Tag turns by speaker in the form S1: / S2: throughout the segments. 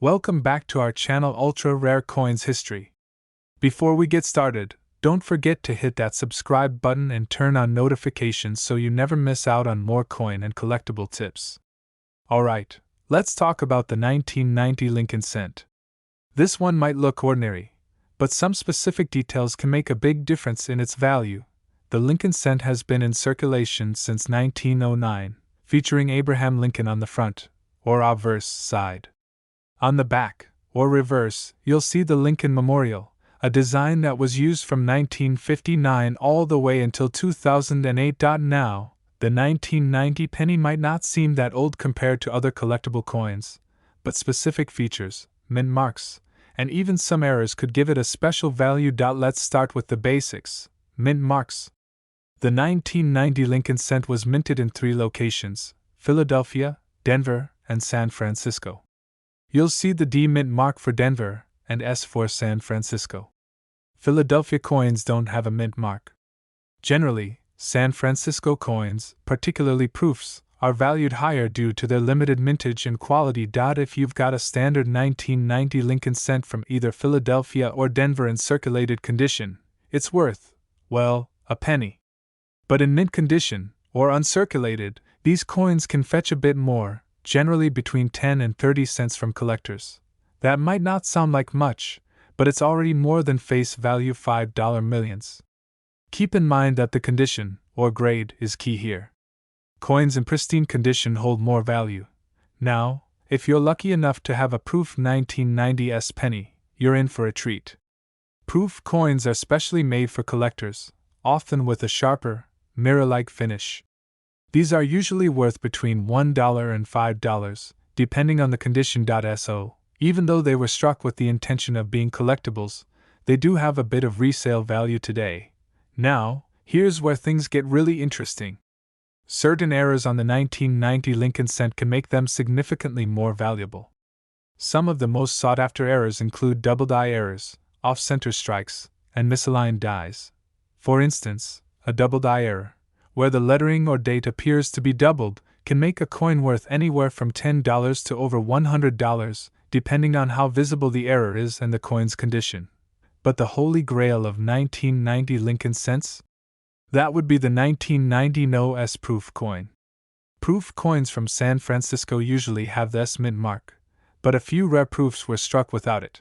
S1: Welcome back to our channel Ultra Rare Coins History. Before we get started, don't forget to hit that subscribe button and turn on notifications so you never miss out on more coin and collectible tips. Alright, let's talk about the 1990 Lincoln cent. This one might look ordinary, but some specific details can make a big difference in its value. The Lincoln cent has been in circulation since 1909, featuring Abraham Lincoln on the front, or obverse, side. On the back, or reverse, you'll see the Lincoln Memorial, a design that was used from 1959 all the way until 2008. Now, the 1990 penny might not seem that old compared to other collectible coins, but specific features, mint marks, and even some errors could give it a special value. Let's start with the basics. Mint marks. The 1990 Lincoln cent was minted in 3 locations: Philadelphia, Denver, and San Francisco. You'll see the D mint mark for Denver and S for San Francisco. Philadelphia coins don't have a mint mark. Generally, San Francisco coins, particularly proofs, are valued higher due to their limited mintage and quality. If you've got a standard 1990 Lincoln cent from either Philadelphia or Denver in circulated condition, it's worth, well, a penny. But in mint condition, or uncirculated, these coins can fetch a bit more, generally between 10 and 30 cents from collectors. That might not sound like much, but it's already more than face value $5 millions. Keep in mind that the condition, or grade, is key here. Coins in pristine condition hold more value. Now, if you're lucky enough to have a proof 1990s penny, you're in for a treat. Proof coins are specially made for collectors, often with a sharper, mirror-like finish. These are usually worth between $1 and $5, depending on the condition. So, even though they were struck with the intention of being collectibles, they do have a bit of resale value today. Now, here's where things get really interesting. Certain errors on the 1990 Lincoln cent can make them significantly more valuable. Some of the most sought-after errors include double die errors, off-center strikes, and misaligned dies. For instance, a double die error, where the lettering or date appears to be doubled, can make a coin worth anywhere from $10 to over $100, depending on how visible the error is and the coin's condition. But the holy grail of 1990 Lincoln cents? That would be the 1990 No S proof coin. Proof coins from San Francisco usually have the S mint mark, but a few rare proofs were struck without it.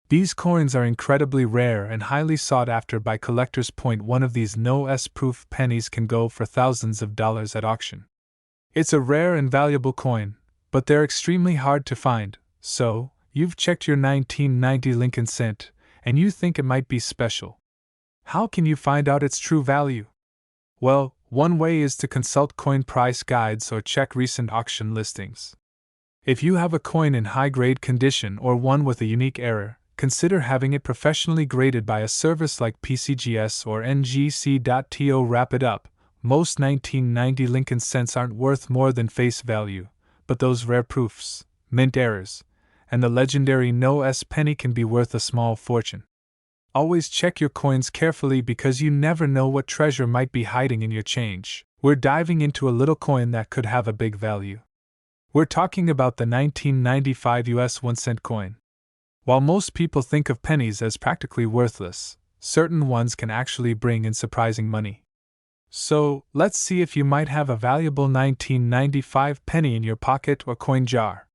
S1: These coins are incredibly rare and highly sought after by collectors. One of these No S proof pennies can go for thousands of dollars at auction. It's a rare and valuable coin, but they're extremely hard to find. So, you've checked your 1990 Lincoln cent, and you think it might be special. How can you find out its true value? Well, one way is to consult coin price guides or check recent auction listings. If you have a coin in high-grade condition or one with a unique error, consider having it professionally graded by a service like PCGS or NGC.to. Wrap it up. Most 1990 Lincoln cents aren't worth more than face value, but those rare proofs, mint errors, and the legendary No S penny can be worth a small fortune. Always check your coins carefully because you never know what treasure might be hiding in your change. We're diving into a little coin that could have a big value. We're talking about the 1995 US 1 cent coin. While most people think of pennies as practically worthless, certain ones can actually bring in surprising money. So, let's see if you might have a valuable 1995 penny in your pocket or coin jar.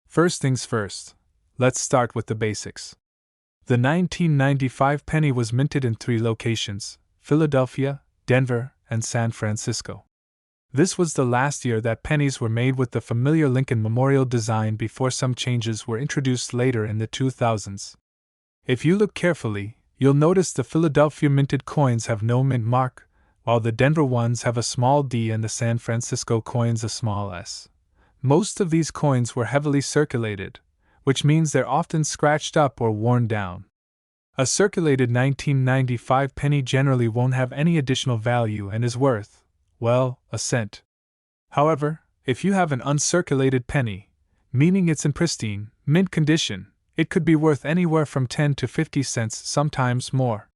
S1: First things first, let's start with the basics. The 1995 penny was minted in 3 locations: Philadelphia, Denver, and San Francisco. This was the last year that pennies were made with the familiar Lincoln Memorial design before some changes were introduced later in the 2000s. If you look carefully, you'll notice the Philadelphia minted coins have no mint mark, while the Denver ones have a small d and the San Francisco coins a small s. Most of these coins were heavily circulated, which means they're often scratched up or worn down. A circulated 1995 penny generally won't have any additional value and is worth, well, a cent. However, if you have an uncirculated penny, meaning it's in pristine, mint condition, it could be worth anywhere from 10 to 50 cents, sometimes more.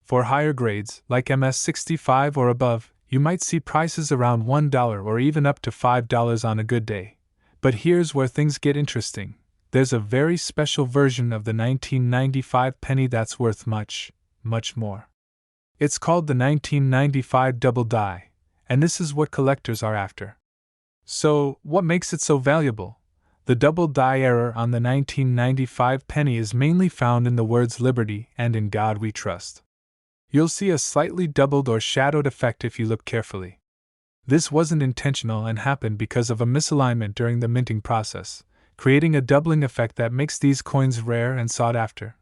S1: For higher grades, like MS65 or above, you might see prices around $1 or even up to $5 on a good day. But here's where things get interesting. there's a very special version of the 1995 penny that's worth much, much more. It's called the 1995 double die, and this is what collectors are after. So, what makes it so valuable? The double die error on the 1995 penny is mainly found in the words liberty and in God we trust. You'll see a slightly doubled or shadowed effect if you look carefully. This wasn't intentional and happened because of a misalignment during the minting process, creating a doubling effect that makes these coins rare and sought after.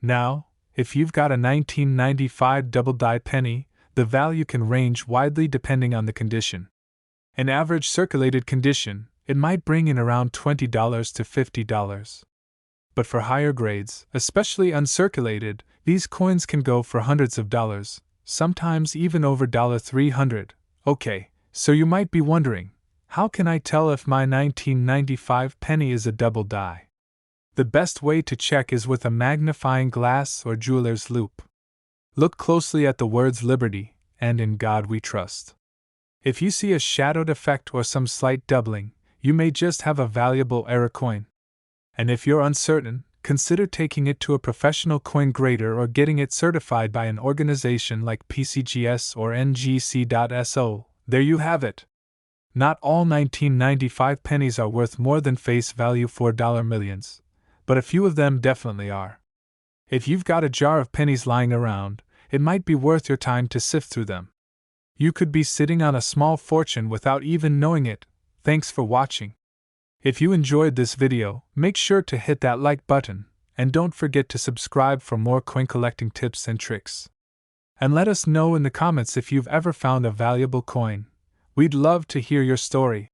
S1: Now, if you've got a 1995 double die penny, the value can range widely depending on the condition. In average circulated condition, it might bring in around $20 to $50. But for higher grades, especially uncirculated, these coins can go for hundreds of dollars, sometimes even over $300. Okay, so you might be wondering, how can I tell if my 1995 penny is a double die? The best way to check is with a magnifying glass or jeweler's loupe. Look closely at the words liberty and in God we trust. If you see a shadowed effect or some slight doubling, you may just have a valuable error coin. And if you're uncertain, consider taking it to a professional coin grader or getting it certified by an organization like PCGS or NGC.so. There you have it. Not all 1995 pennies are worth more than face value $4 millions, but a few of them definitely are. If you've got a jar of pennies lying around, it might be worth your time to sift through them. You could be sitting on a small fortune without even knowing it. Thanks for watching. If you enjoyed this video, make sure to hit that like button, and don't forget to subscribe for more coin collecting tips and tricks. And let us know in the comments if you've ever found a valuable coin. We'd love to hear your story.